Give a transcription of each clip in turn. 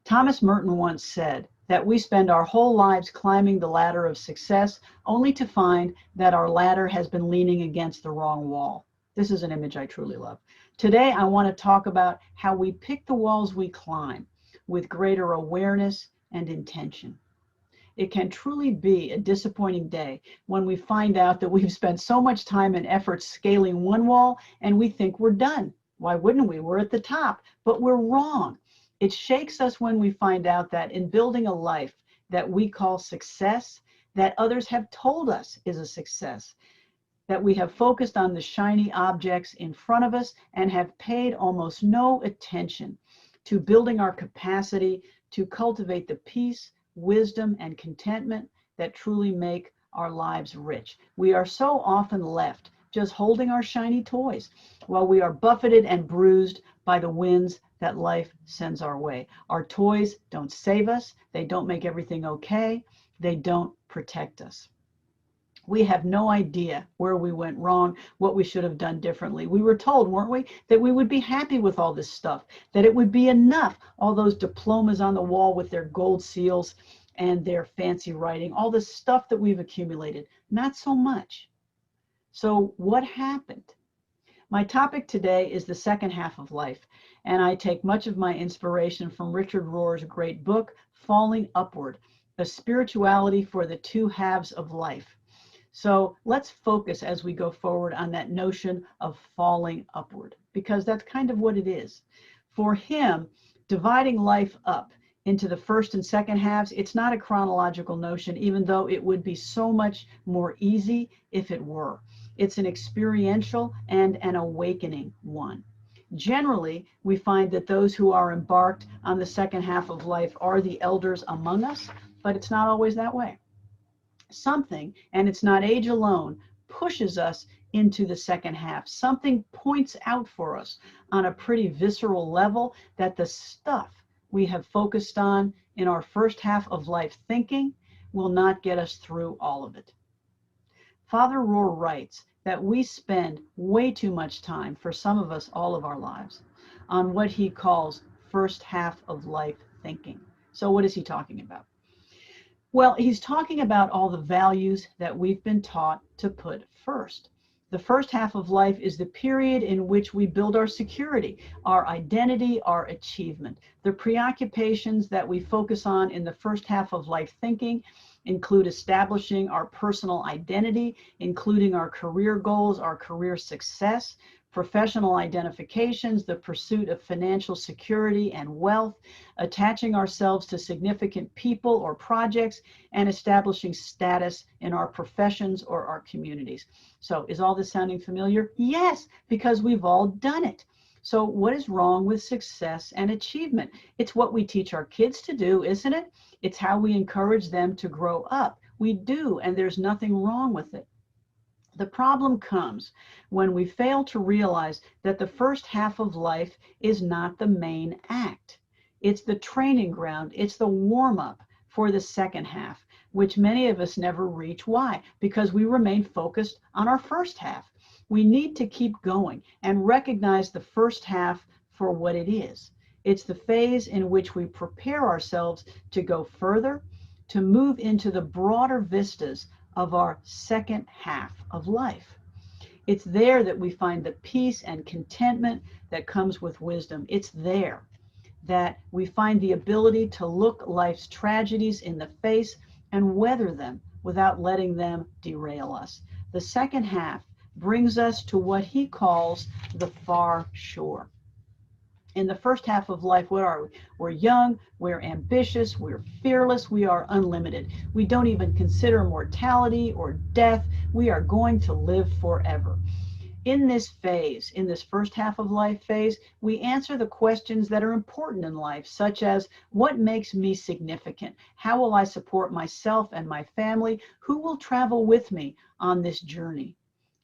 Thomas Merton once said that we spend our whole lives climbing the ladder of success only to find that our ladder has been leaning against the wrong wall. This is an image I truly love. Today, I want to talk about how we pick the walls we climb with greater awareness and intention. It can truly be a disappointing day when we find out that we've spent so much time and effort scaling one wall and we think we're done. Why wouldn't we? We're at the top, but we're wrong. It shakes us when we find out that in building a life that we call success, that others have told us is a success, that we have focused on the shiny objects in front of us and have paid almost no attention to building our capacity to cultivate the peace, wisdom, and contentment that truly make our lives rich. We are so often left just holding our shiny toys while we are buffeted and bruised by the winds that life sends our way. Our toys don't save us. They don't make everything okay. They don't protect us. We have no idea where we went wrong, what we should have done differently. We were told, weren't we, that we would be happy with all this stuff, that it would be enough, all those diplomas on the wall with their gold seals and their fancy writing, all the stuff that we've accumulated. Not so much. So what happened? My topic today is the second half of life, and I take much of my inspiration from Richard Rohr's great book, Falling Upward, A Spirituality for the Two Halves of Life. So let's focus as we go forward on that notion of falling upward, because that's kind of what it is. For him, dividing life up into the first and second halves, it's not a chronological notion, even though it would be so much more easy if it were. It's an experiential and an awakening one. Generally, we find that those who are embarked on the second half of life are the elders among us, but it's not always that way. Something, and it's not age alone, pushes us into the second half. Something points out for us on a pretty visceral level that the stuff we have focused on in our first half of life thinking will not get us through all of it. Father Rohr writes that we spend way too much time, for some of us all of our lives, on what he calls first half of life thinking. So what is he talking about? Well, he's talking about all the values that we've been taught to put first. The first half of life is the period in which we build our security, our identity, our achievement. The preoccupations that we focus on in the first half of life thinking include establishing our personal identity, including our career goals, our career success, professional identifications, the pursuit of financial security and wealth, attaching ourselves to significant people or projects, and establishing status in our professions or our communities. So is all this sounding familiar? Yes, because we've all done it. So what is wrong with success and achievement? It's what we teach our kids to do, isn't it? It's how we encourage them to grow up. We do, and there's nothing wrong with it. The problem comes when we fail to realize that the first half of life is not the main act. It's the training ground. It's the warm-up for the second half, which many of us never reach. Why? Because we remain focused on our first half. We need to keep going and recognize the first half for what it is. It's the phase in which we prepare ourselves to go further, to move into the broader vistas of our second half of life. It's there that we find the peace and contentment that comes with wisdom. It's there that we find the ability to look life's tragedies in the face and weather them without letting them derail us. The second half brings us to what he calls the far shore. In the first half of life, what are we? We're young, we're ambitious, we're fearless, we are unlimited. We don't even consider mortality or death. We are going to live forever. In this phase, in this first half of life phase, we answer the questions that are important in life, such as, what makes me significant? How will I support myself and my family? Who will travel with me on this journey?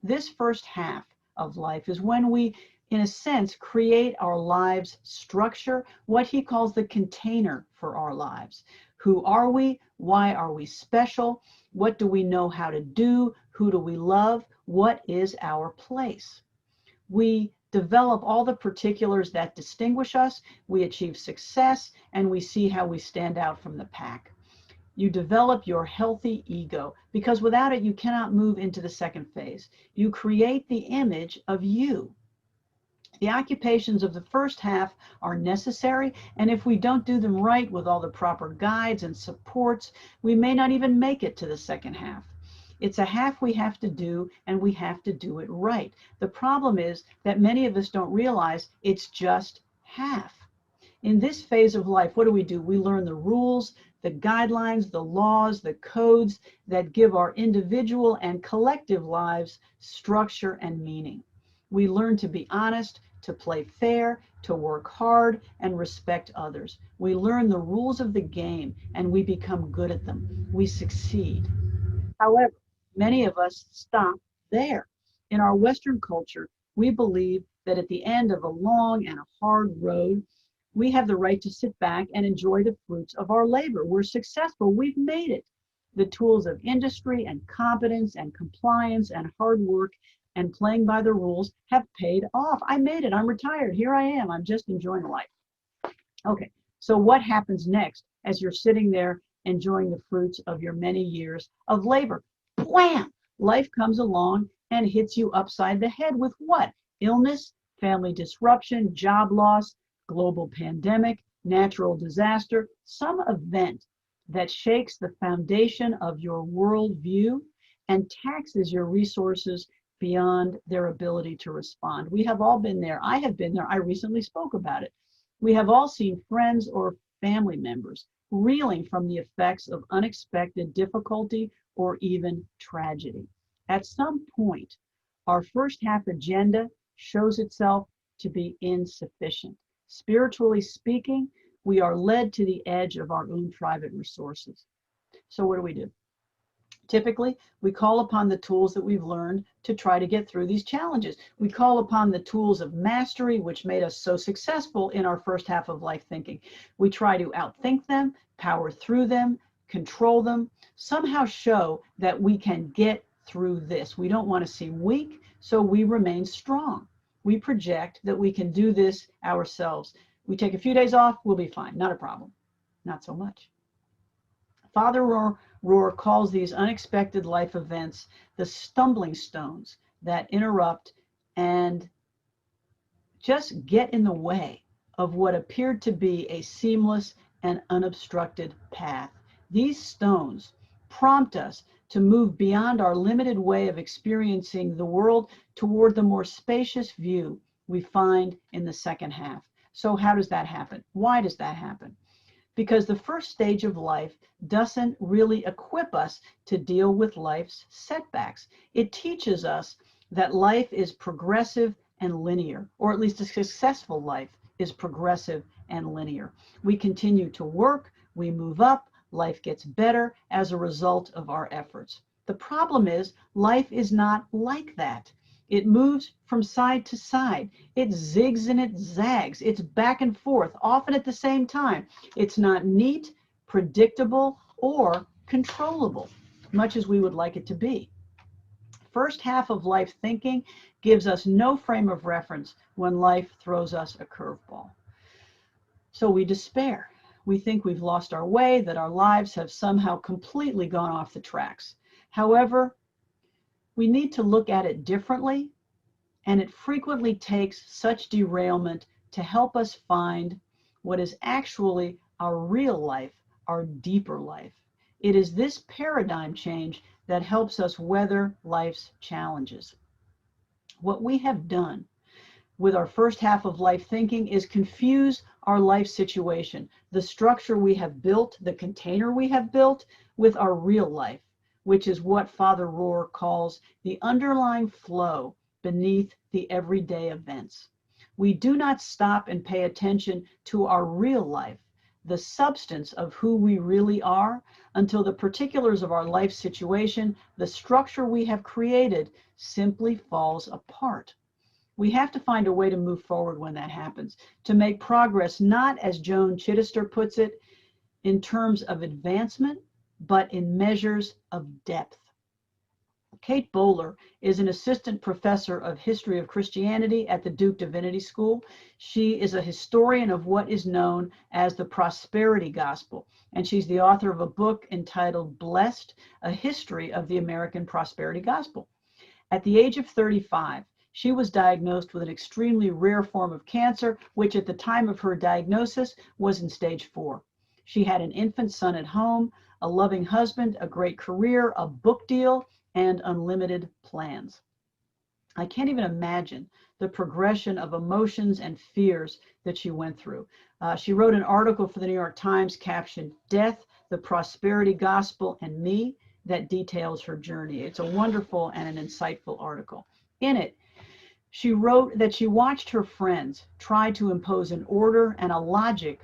This first half of life is when we, in a sense, create our lives' structure, what he calls the container for our lives. Who are we? Why are we special? What do we know how to do? Who do we love? What is our place? We develop all the particulars that distinguish us, we achieve success, and we see how we stand out from the pack. You develop your healthy ego, because without it, you cannot move into the second phase. You create the image of you. The occupations of the first half are necessary, and if we don't do them right with all the proper guides and supports, we may not even make it to the second half. It's a half we have to do, and we have to do it right. The problem is that many of us don't realize it's just half. In this phase of life, what do? We learn the rules, the guidelines, the laws, the codes that give our individual and collective lives structure and meaning. We learn to be honest, to play fair, to work hard, and respect others. We learn the rules of the game, and we become good at them. We succeed. However, many of us stop there. In our Western culture, we believe that at the end of a long and a hard road, we have the right to sit back and enjoy the fruits of our labor. We're successful. We've made it. The tools of industry and competence and compliance and hard work and playing by the rules have paid off. I made it. I'm retired. Here I am. I'm just enjoying life. Okay, so what happens next as you're sitting there enjoying the fruits of your many years of labor? Blam! Life comes along and hits you upside the head with what? Illness, family disruption, job loss, global pandemic, natural disaster, some event that shakes the foundation of your worldview and taxes your resources beyond their ability to respond. We have all been there. I have been there. I recently spoke about it. We have all seen friends or family members reeling from the effects of unexpected difficulty or even tragedy. At some point, our first half agenda shows itself to be insufficient. Spiritually speaking, we are led to the edge of our own private resources. So what do? Typically, we call upon the tools that we've learned to try to get through these challenges. We call upon the tools of mastery, which made us so successful in our first half of life thinking. We try to outthink them, power through them, control them, somehow show that we can get through this. We don't want to seem weak, so we remain strong. We project that we can do this ourselves. We take a few days off, we'll be fine. Not a problem. Not so much. Father Rohr calls these unexpected life events the stumbling stones that interrupt and just get in the way of what appeared to be a seamless and unobstructed path. These stones prompt us to move beyond our limited way of experiencing the world toward the more spacious view we find in the second half. So how does that happen? Why does that happen? Because the first stage of life doesn't really equip us to deal with life's setbacks. It teaches us that life is progressive and linear, or at least a successful life is progressive and linear. We continue to work, we move up, life gets better as a result of our efforts. The problem is life is not like that. It moves from side to side. It zigs and it zags. It's back and forth, often at the same time. It's not neat, predictable, or controllable, much as we would like it to be. First half of life thinking gives us no frame of reference when life throws us a curveball. So we despair. We think we've lost our way, that our lives have somehow completely gone off the tracks. However, we need to look at it differently, and it frequently takes such derailment to help us find what is actually our real life, our deeper life. It is this paradigm change that helps us weather life's challenges. What we have done with our first half of life thinking is confuse our life situation, the structure we have built, the container we have built, with our real life, which is what Father Rohr calls the underlying flow beneath the everyday events. We do not stop and pay attention to our real life, the substance of who we really are, until the particulars of our life situation, the structure we have created, simply falls apart. We have to find a way to move forward when that happens, to make progress, not, as Joan Chittister puts it, in terms of advancement, but in measures of depth. Kate Bowler is an assistant professor of history of Christianity at the Duke Divinity School. She is a historian of what is known as the prosperity gospel, and she's the author of a book entitled Blessed, a History of the American Prosperity Gospel. At the age of 35, she was diagnosed with an extremely rare form of cancer, which at the time of her diagnosis was in stage 4. She had an infant son at home, a loving husband, a great career, a book deal, and unlimited plans. I can't even imagine the progression of emotions and fears that she went through. She wrote an article for the New York Times captioned "Death, the Prosperity Gospel, and Me," that details her journey. It's a wonderful and an insightful article. In it, she wrote that she watched her friends try to impose an order and a logic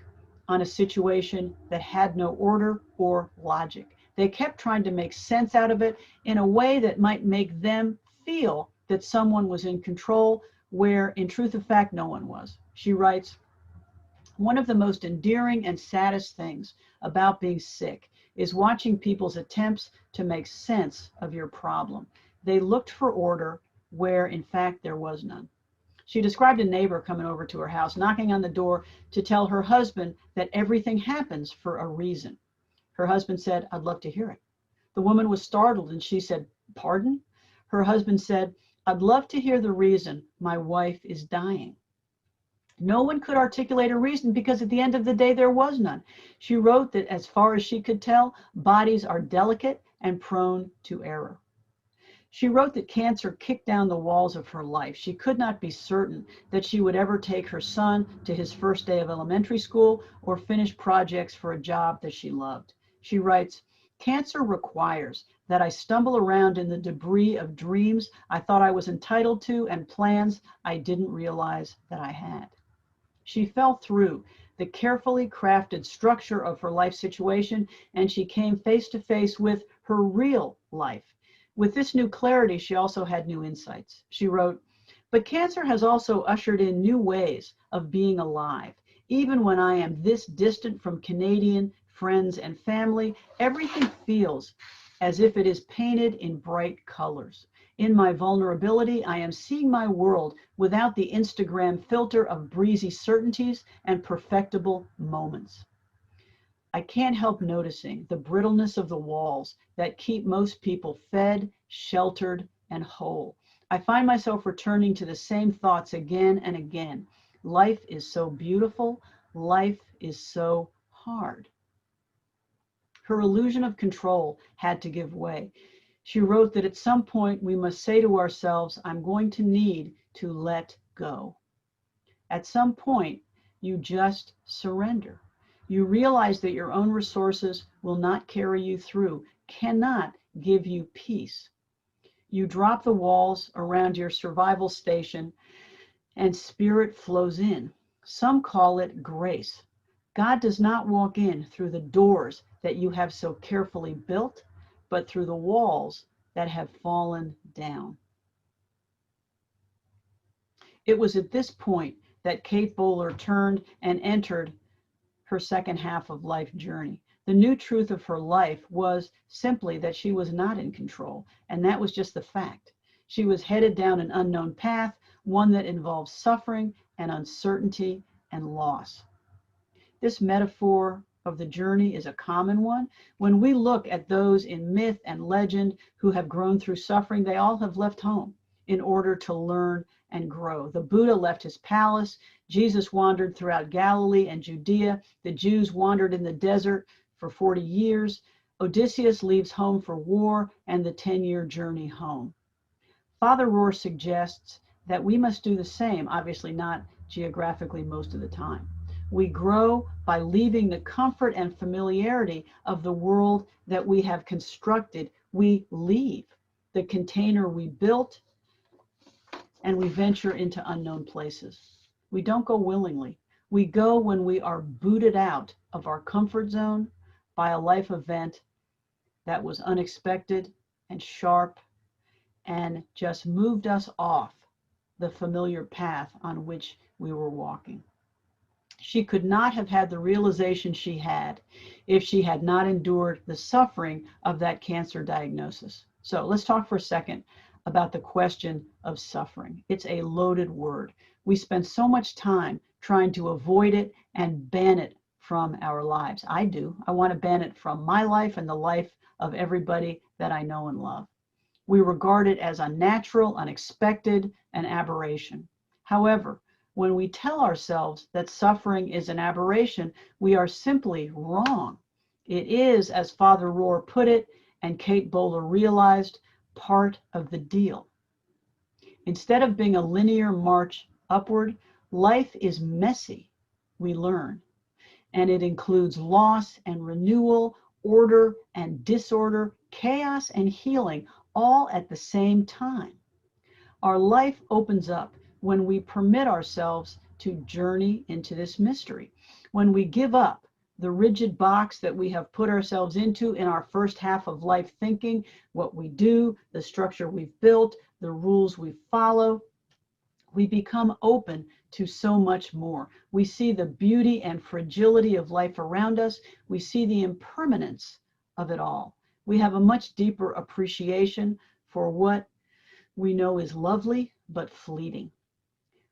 on a situation that had no order or logic. They kept trying to make sense out of it in a way that might make them feel that someone was in control, where in truth of fact, no one was. She writes, "One of the most endearing and saddest things about being sick is watching people's attempts to make sense of your problem. They looked for order where in fact there was none." She described a neighbor coming over to her house, knocking on the door to tell her husband that everything happens for a reason. Her husband said, "I'd love to hear it." The woman was startled and she said, "Pardon?" Her husband said, "I'd love to hear the reason my wife is dying." No one could articulate a reason because at the end of the day, there was none. She wrote that as far as she could tell, bodies are delicate and prone to error. She wrote that cancer kicked down the walls of her life. She could not be certain that she would ever take her son to his first day of elementary school or finish projects for a job that she loved. She writes, "Cancer requires that I stumble around in the debris of dreams I thought I was entitled to and plans I didn't realize that I had." She fell through the carefully crafted structure of her life situation, and she came face to face with her real life. With this new clarity, she also had new insights. She wrote, "But cancer has also ushered in new ways of being alive. Even when I am this distant from Canadian friends and family, everything feels as if it is painted in bright colors. In my vulnerability, I am seeing my world without the Instagram filter of breezy certainties and perfectible moments. I can't help noticing the brittleness of the walls that keep most people fed, sheltered, and whole. I find myself returning to the same thoughts again and again. Life is so beautiful. Life is so hard." Her illusion of control had to give way. She wrote that at some point we must say to ourselves, "I'm going to need to let go." At some point, you just surrender. You realize that your own resources will not carry you through, cannot give you peace. You drop the walls around your survival station and spirit flows in. Some call it grace. God does not walk in through the doors that you have so carefully built, but through the walls that have fallen down. It was at this point that Kate Bowler turned and entered her second half of life journey. The new truth of her life was simply that she was not in control, and that was just the fact. She was headed down an unknown path, one that involved suffering and uncertainty and loss. This metaphor of the journey is a common one. When we look at those in myth and legend who have grown through suffering, they all have left home in order to learn and grow. The Buddha left his palace. Jesus wandered throughout Galilee and Judea. The Jews wandered in the desert for 40 years. Odysseus leaves home for war and the 10-year journey home. Father Rohr suggests that we must do the same, obviously not geographically most of the time. We grow by leaving the comfort and familiarity of the world that we have constructed. We leave the container we built and we venture into unknown places. We don't go willingly. We go when we are booted out of our comfort zone by a life event that was unexpected and sharp and just moved us off the familiar path on which we were walking. She could not have had the realization she had if she had not endured the suffering of that cancer diagnosis. So let's talk for a second about the question of suffering. It's a loaded word. We spend so much time trying to avoid it and ban it from our lives. I do. I want to ban it from my life and the life of everybody that I know and love. We regard it as unnatural, unexpected, an aberration. However, when we tell ourselves that suffering is an aberration, we are simply wrong. It is, as Father Rohr put it, and Kate Bowler realized, part of the deal. Instead of being a linear march upward, life is messy, we learn. And it includes loss and renewal, order and disorder, chaos and healing, all at the same time. Our life opens up when we permit ourselves to journey into this mystery. When we give up the rigid box that we have put ourselves into in our first half of life thinking, what we do, the structure we've built, the rules we follow, we become open to so much more. We see the beauty and fragility of life around us. We see the impermanence of it all. We have a much deeper appreciation for what we know is lovely but fleeting.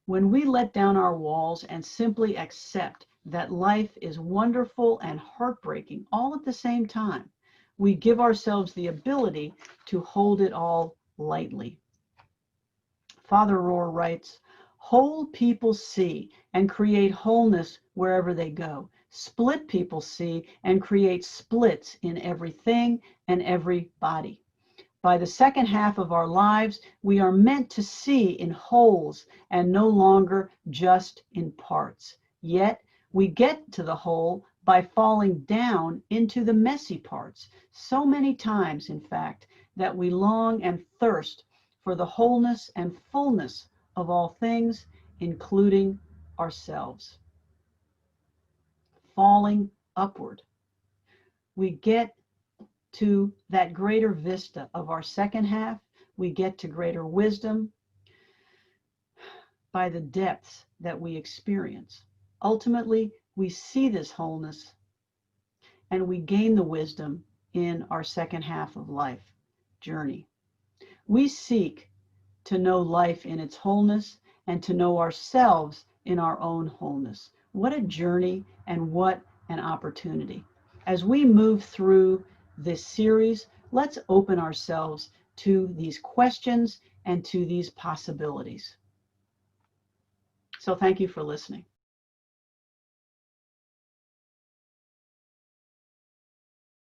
When we let down our walls and simply accept that life is wonderful and heartbreaking all at the same time, we give ourselves the ability to hold it all lightly. Father Rohr writes, whole people see and create wholeness wherever they go. Split people see and create splits in everything and everybody. By the second half of our lives, we are meant to see in wholes and no longer just in parts. Yet, we get to the whole by falling down into the messy parts. So many times, in fact, that we long and thirst for the wholeness and fullness of all things, including ourselves. Falling upward. We get to that greater vista of our second half. We get to greater wisdom by the depths that we experience. Ultimately, we see this wholeness and we gain the wisdom in our second half of life journey. We seek to know life in its wholeness and to know ourselves in our own wholeness. What a journey and what an opportunity. As we move through this series, let's open ourselves to these questions and to these possibilities. So thank you for listening.